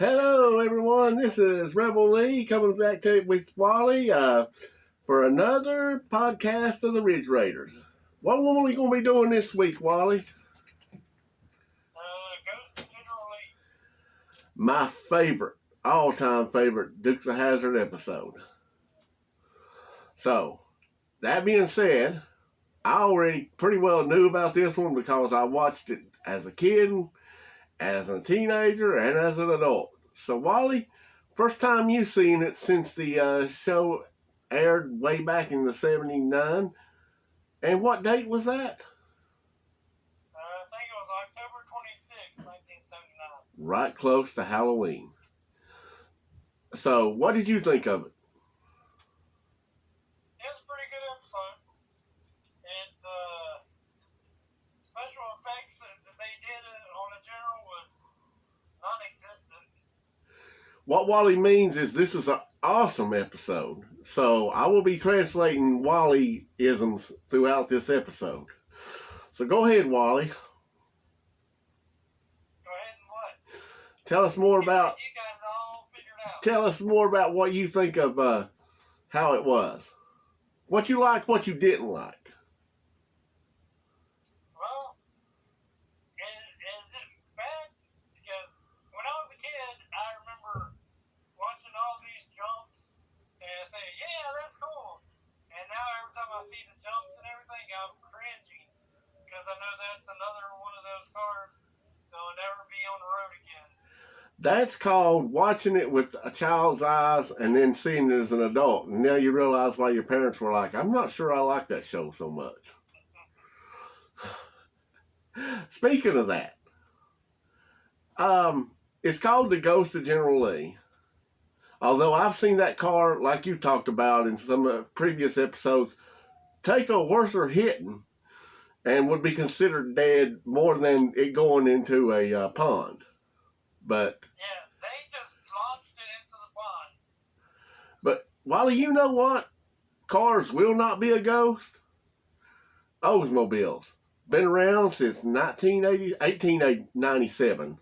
Hello, everyone. This is Rebel Lee coming back with Wally for another podcast of the Ridge Raiders. What are we going to be doing this week, Wally? Ghost of General Lee. My favorite, all-time favorite Dukes of Hazzard episode. So, that being said, I already pretty well knew about this one because I watched it as a kid, as a teenager, and as an adult. So, Wally, first time you seen it since the show aired way back in the 79. And what date was that? I think it was October 26, 1979. Right close to Halloween. So, what did you think of it? It was a pretty good episode. And special effects that they did on the General was non-existent. What Wally means is this is an awesome episode. So, I will be translating Wally-isms throughout this episode. So, go ahead, Wally. Go ahead and what? Tell us more about... You got it all figured out. Tell us more about what you think of how it was. What you liked, what you didn't like. Well, is it bad? Because when I was a kid, I remember watching all these jumps and saying, yeah, that's cool. And now every time I see the jumps and everything, I'm cringing. Because I know that's another one of those cars that'll never be on the road again. That's called watching it with a child's eyes and then seeing it as an adult. And now you realize why your parents were like, I'm not sure I like that show so much. Speaking of that, it's called The Ghost of General Lee. Although I've seen that car, like you talked about in some of the previous episodes, take a worse hitting and would be considered dead more than it going into a pond. But yeah, they just launched it into the pond. But Wally, you know what? Cars will not be a ghost. Oldsmobiles been around since 1897,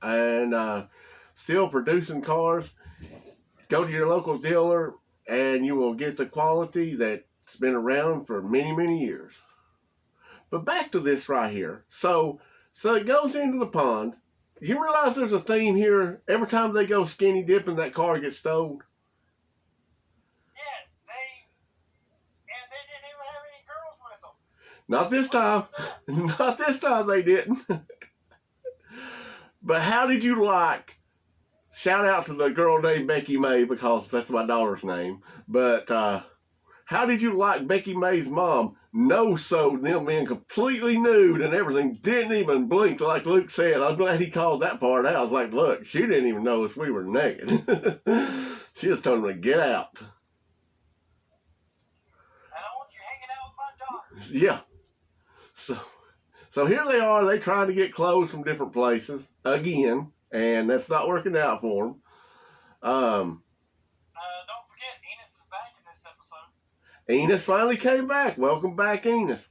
and still producing cars. Go to your local dealer, and you will get the quality that's been around for many, many years. But back to this right here. So it goes into the pond. You realize there's a theme here? Every time they go skinny dipping, that car gets stowed. Yeah, they didn't even have any girls with them. Not this time. Not this time they didn't. But how did you like, shout out to the girl named Becky May because that's my daughter's name. But how did you like Becky May's mom no-sewed them in completely nude and everything, didn't even blink like Luke said. I'm glad he called that part out. I was like, look, she didn't even notice we were naked. She just told me to get out. I don't want you hanging out with my daughter. Yeah. So here they are. They trying to get clothes from different places again, and that's not working out for them. Don't forget, Enos is back in this episode. Enos finally came back. Welcome back, Enos.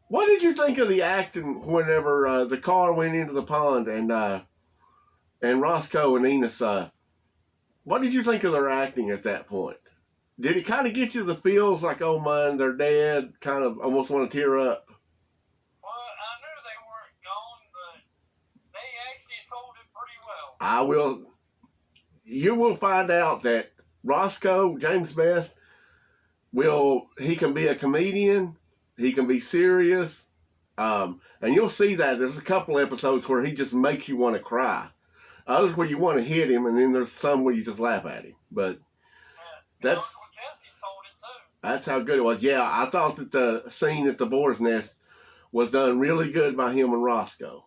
What did you think of the acting whenever the car went into the pond and Roscoe and Enos? What did you think of their acting at that point? Did it kind of get you the feels like, oh man, they're dead? Kind of almost want to tear up. Well, I knew they weren't gone, but they actually sold it pretty well. You will find out that Roscoe, James Best, he can be a comedian, he can be serious, and you'll see that there's a couple episodes where he just makes you want to cry. Others where you want to hit him, and then there's some where you just laugh at him. But that's how good it was. Yeah, I thought that the scene at the Boar's Nest was done really good by him and Roscoe.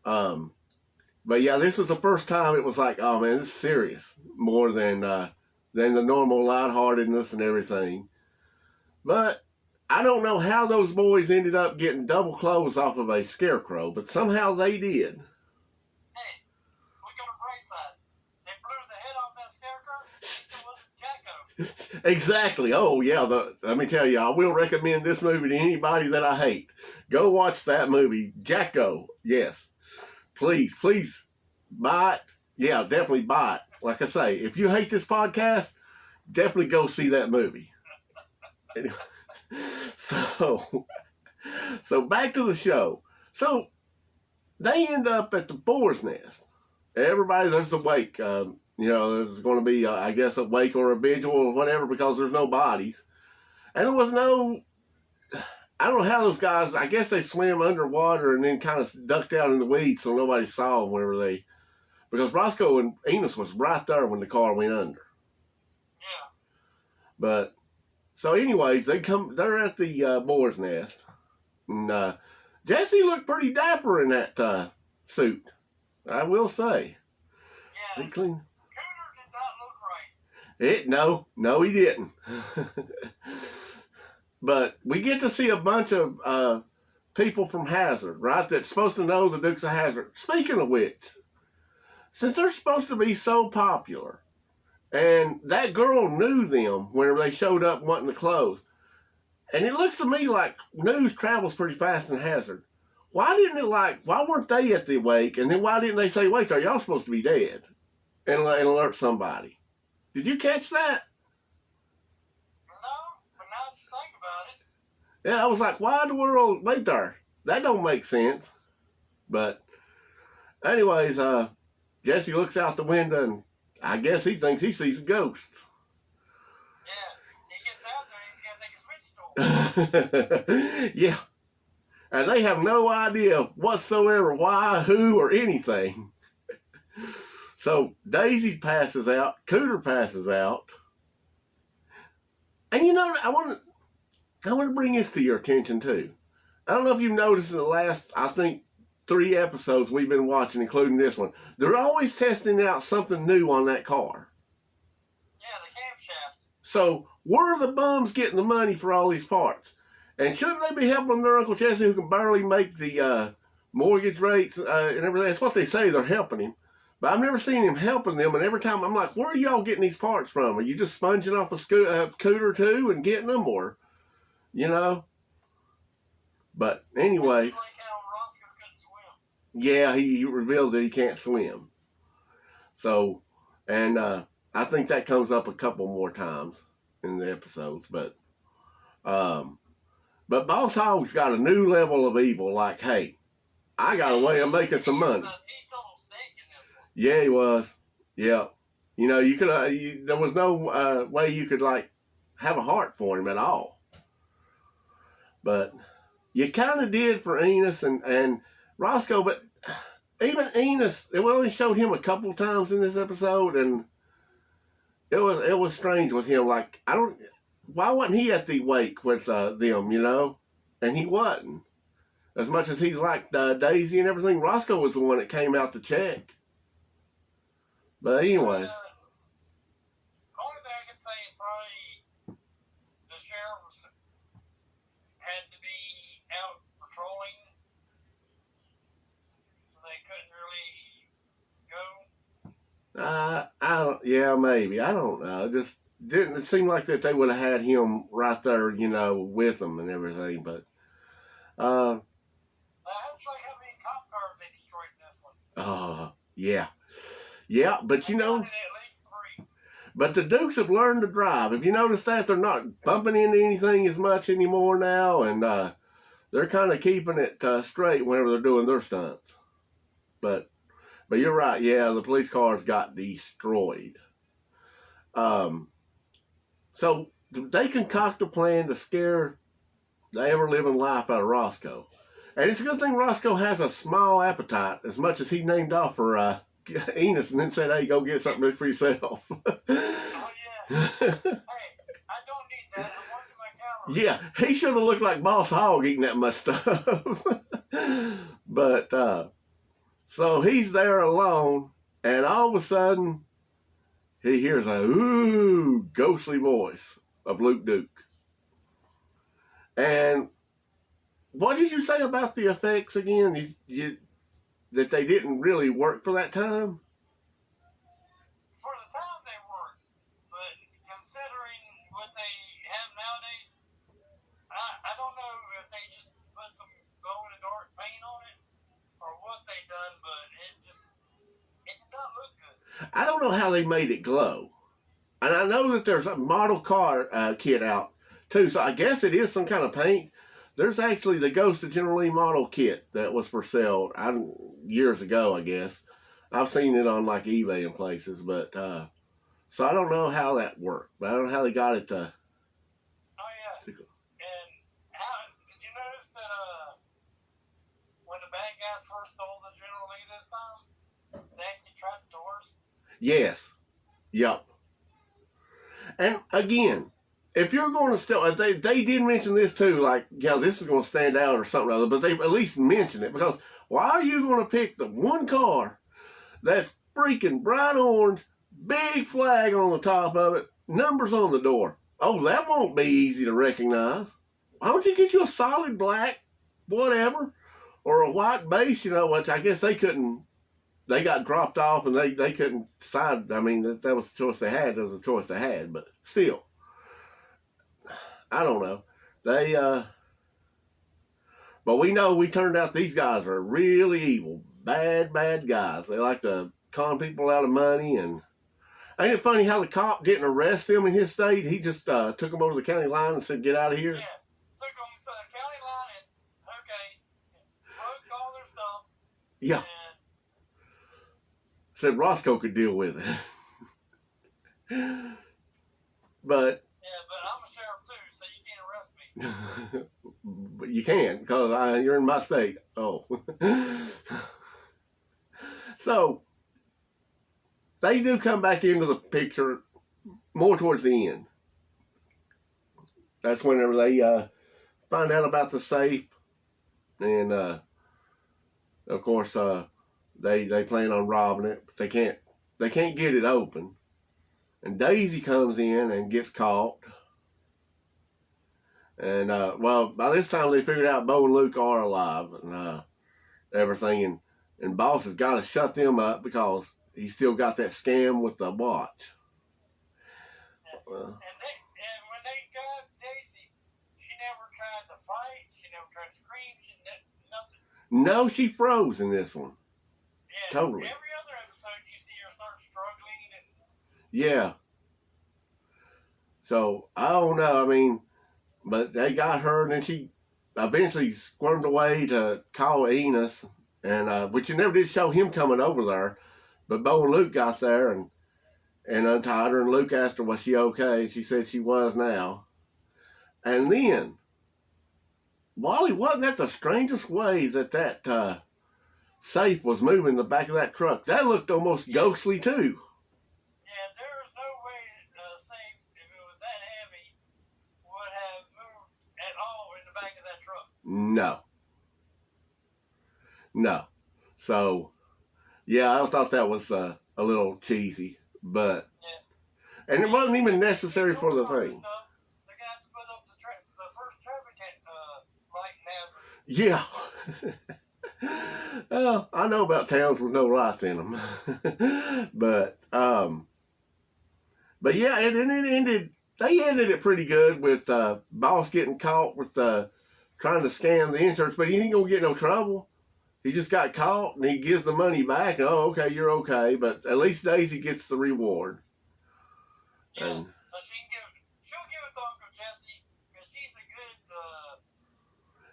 But yeah, this is the first time it was like, oh man, this is serious more than the normal lightheartedness and everything. But I don't know how those boys ended up getting double clothes off of a scarecrow, but somehow they did. Hey, we got a break that. They blew the head off that scarecrow. It was Jacko. Exactly. Oh yeah. Let me tell you, I will recommend this movie to anybody that I hate. Go watch that movie, Jacko. Yes. Please buy it. Yeah, definitely buy it. Like I say, if you hate this podcast, definitely go see that movie. So, so back to the show. So they end up at the boar's nest. Everybody, there's the wake. There's going to be, I guess, a wake or a vigil or whatever because there's no bodies. And there was no, I don't know how those guys, I guess they swam underwater and then kind of ducked out in the weeds so nobody saw them whenever they, because Roscoe and Enos was right there when the car went under. Yeah. But, so anyways, they're at the boar's nest. And Jesse looked pretty dapper in that suit, I will say. Yeah. He clean. Cooter did not look right. No, he didn't. But we get to see a bunch of people from Hazard, right? That's supposed to know the Dukes of Hazzard. Speaking of which, since they're supposed to be so popular, and that girl knew them whenever they showed up wanting the clothes, and it looks to me like news travels pretty fast in Hazard. Why weren't they at the wake? And then why didn't they say, wait, are y'all supposed to be dead? And alert somebody. Did you catch that? No, but now that you think about it. Yeah, I was like, why in the world? Wait there. That don't make sense. But anyways, Jesse looks out the window and I guess he thinks he sees ghosts. Yeah, he gets out there and he's got to take his switch to him. Yeah. And they have no idea whatsoever why, who, or anything. So Daisy passes out, Cooter passes out. And I want to bring this to your attention too. I don't know if you've noticed in the last, I think, 3 episodes we've been watching, including this one, they're always testing out something new on that car. Yeah, the camshaft. So where are the bums getting the money for all these parts? And shouldn't they be helping their Uncle Jesse, who can barely make the mortgage rates and everything? That's what they say, they're helping him. But I've never seen him helping them, and every time I'm like, where are y'all getting these parts from? Are you just sponging off a Cooter too and getting them, or, But anyways, Like how Roscoe couldn't swim. Yeah, he revealed that he can't swim. So, and I think that comes up a couple more times in the episodes, but Boss Hogg's got a new level of evil. Like, hey, I got a way of making some money. Yeah, he was. Yeah, you could. There was no way you could have a heart for him at all. But you kind of did for Enos and Roscoe, but even Enos, we only showed him a couple times in this episode, and it was strange with him. Like, why wasn't he at the wake with them, And he wasn't. As much as he liked Daisy and everything, Roscoe was the one that came out to check. But anyways. Only thing I can say is probably the sheriff had to be out patrolling, so they couldn't really go. Yeah, maybe. I don't know. It just didn't seem like that they would have had him right there, with them and everything. But that's like how many cop cars they destroyed in this one. Yeah, but but the Dukes have learned to drive. Have you noticed that they're not bumping into anything as much anymore now, and they're kind of keeping it straight whenever they're doing their stunts. But you're right. Yeah, the police cars got destroyed. So they concoct a plan to scare the ever-living life out of Roscoe. And it's a good thing Roscoe has a small appetite, as much as he named off for Enos and then said, hey, go get something for yourself. Oh, yeah. Hey, I don't need that. I'm watching my calories. Yeah, he should have looked like Boss Hogg eating that much stuff. But, so he's there alone, and all of a sudden, he hears a ghostly voice of Luke Duke. And what did you say about the effects again? That they didn't really work for that time? For the time they worked, but considering what they have nowadays, I don't know if they just put some glow-in-the-dark paint on it or what they done, but I don't know how they made it glow. And I know that there's a model car kit out too, so I guess it is some kind of paint. There's actually the Ghost of General Lee model kit that was for sale years ago, I guess. I've seen it on like eBay and places, but so I don't know how that worked. But I don't know how they got it to. Oh yeah. And how did you notice that when the bad guys first stole the General Lee this time, they actually tried the doors? Yes. Yep. And again, if you're going to steal, they did mention this too, like, yeah, this is going to stand out or something or other, but they at least mentioned it, because why are you going to pick the one car that's freaking bright orange, big flag on the top of it, numbers on the door? Oh, that won't be easy to recognize. Why don't you get you a solid black, whatever, or a white base, which I guess they couldn't. They got dropped off and they couldn't decide. I mean, that was the choice they had. That was the choice they had. But still, I don't know. But we know we turned out these guys are really evil, bad guys. They like to con people out of money. And ain't it funny how the cop didn't arrest him in his state? He just took him over the county line and said, "Get out of here." Yeah, took them to the county line and broke all their stuff. Yeah. Said Roscoe could deal with it. But yeah, but I'm a sheriff too, so you can't arrest me. But you can, because you're in my state. Oh. So they do come back into the picture more towards the end. That's whenever they find out about the safe, and of course they plan on robbing it, but they can't get it open. And Daisy comes in and gets caught. And well, by this time they figured out Bo and Luke are alive and everything, and Boss has got to shut them up because he's still got that scam with the watch. And when they got Daisy, she never tried to fight. She never tried to scream. Nothing. No, she froze in this one. Yeah, totally. Every other episode, you see her start struggling. Yeah. So I don't know. I mean, but they got her, and then she eventually squirmed away to call Enos, and which you never did show him coming over there. But Bo and Luke got there and untied her, and Luke asked her, was she okay? She said she was now. And then, Wally, wasn't that the strangest way that safe was moving the back of that truck? That looked almost ghostly too. Yeah, there was no way the safe, if it was that heavy, would have moved at all in the back of that truck. No. So, yeah, I thought that was a little cheesy, but and it wasn't even necessary for the thing. The guy to put up the first traffic light hazard. Yeah. Well, I know about towns with no lights in them, but yeah, and then it ended. They ended it pretty good with Boss getting caught with trying to scam the insurance, but he ain't gonna get no trouble. He just got caught, and he gives the money back. And, oh, okay, you're okay, but at least Daisy gets the reward. Yeah, and so she'll give it to Uncle Jesse, because she's a good.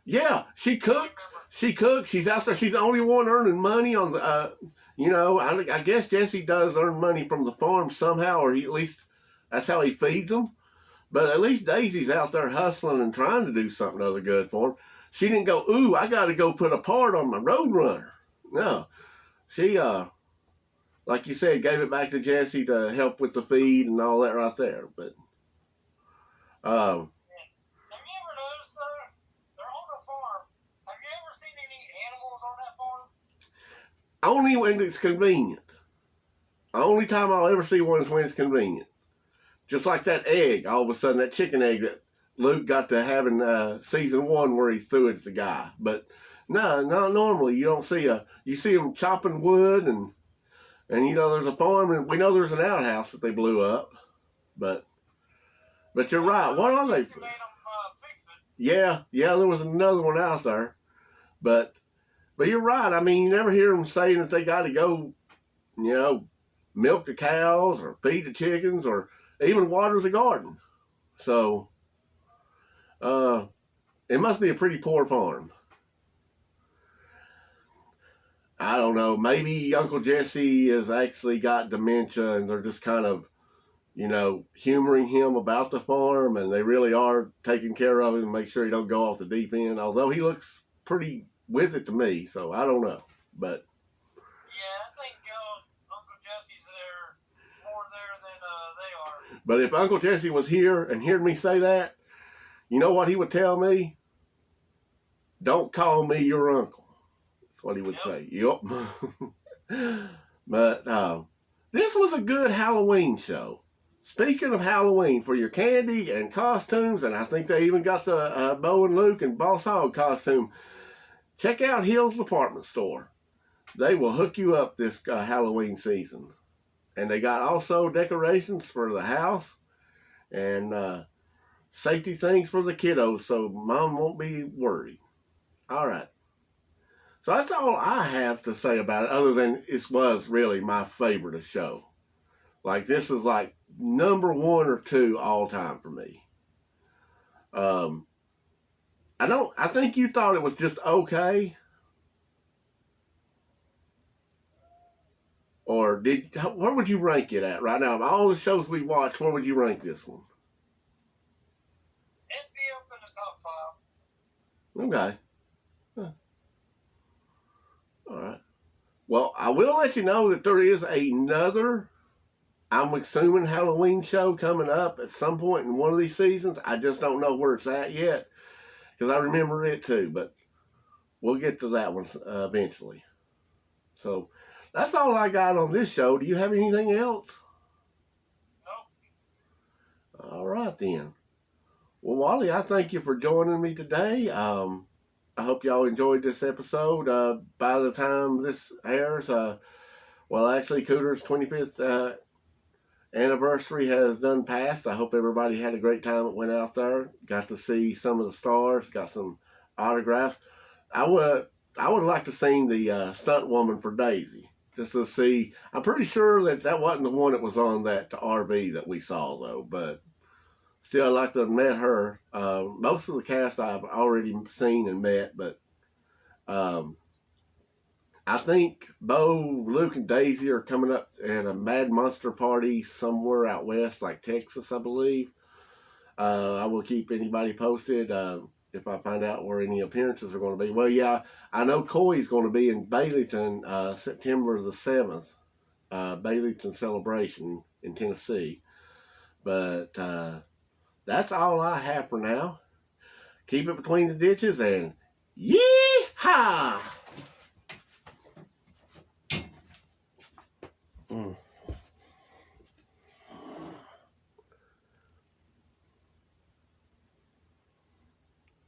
Yeah, she cooks. She cooks. She's out there. She's the only one earning money on the. I guess Jesse does earn money from the farm somehow, or at least that's how he feeds them. But at least Daisy's out there hustling and trying to do something other good for him. She didn't go, ooh, I got to go put a part on my Roadrunner. No, she like you said, gave it back to Jesse to help with the feed and all that right there. But Have you ever noticed they're on a farm? Have you ever seen any animals on that farm? Only when it's convenient. The only time I'll ever see one is when it's convenient. Just like that egg, all of a sudden, that chicken egg that Luke got to have in season 1 where he threw it at the guy. But no, not normally. You don't see you see them chopping wood and there's a farm, and we know there's an outhouse that they blew up. But you're right. What are they? Made them fix it. Yeah, there was another one out there. But you're right. I mean, you never hear them saying that they got to go, milk the cows or feed the chickens or even water the garden. So it must be a pretty poor farm. I don't know. Maybe Uncle Jesse has actually got dementia and they're just kind of, humoring him about the farm, and they really are taking care of him and make sure he don't go off the deep end. Although he looks pretty with it to me, so I don't know. But yeah, I think Uncle Jesse's more there than they are. But if Uncle Jesse was here and heard me say that, you know what he would tell me? Don't call me your uncle. That's what he would say. Yep. But this was a good Halloween show. Speaking of Halloween, for your candy and costumes, and I think they even got the Bo and Luke and Boss Hogg costume, check out Hill's Department Store. They will hook you up this Halloween season. And they got also decorations for the house and safety things for the kiddos so Mom won't be worried. All right. So that's all I have to say about it, other than it was really my favorite show. Like, this is like number 1 or 2 all time for me. I think you thought it was just okay. Or where would you rank it at right now? Of all the shows we watched, where would you rank this one? It'd be up in the top 5. Okay. Huh. All right. Well, I will let you know that there is another, I'm assuming, Halloween show coming up at some point in one of these seasons. I just don't know where it's at yet, because I remember it too, but we'll get to that one eventually. So that's all I got on this show. Do you have anything else? No. All right, then. Well, Wally, I thank you for joining me today. I hope y'all enjoyed this episode. By the time this airs, actually, Cooter's 25th anniversary has done passed. I hope everybody had a great time that went out there. Got to see some of the stars. Got some autographs. I would like to see the stunt woman for Daisy, just to see. I'm pretty sure that wasn't the one that was on that RV that we saw, though. But still, I'd like to have met her. Most of the cast I've already seen and met, but I think Bo, Luke, and Daisy are coming up at a Mad Monster party somewhere out west, like Texas, I believe. I will keep anybody posted if I find out where any appearances are going to be. Well, yeah, I know Coy's going to be in Baileyton September the 7th, Baileyton Celebration in Tennessee. But that's all I have for now. Keep it between the ditches and yeah!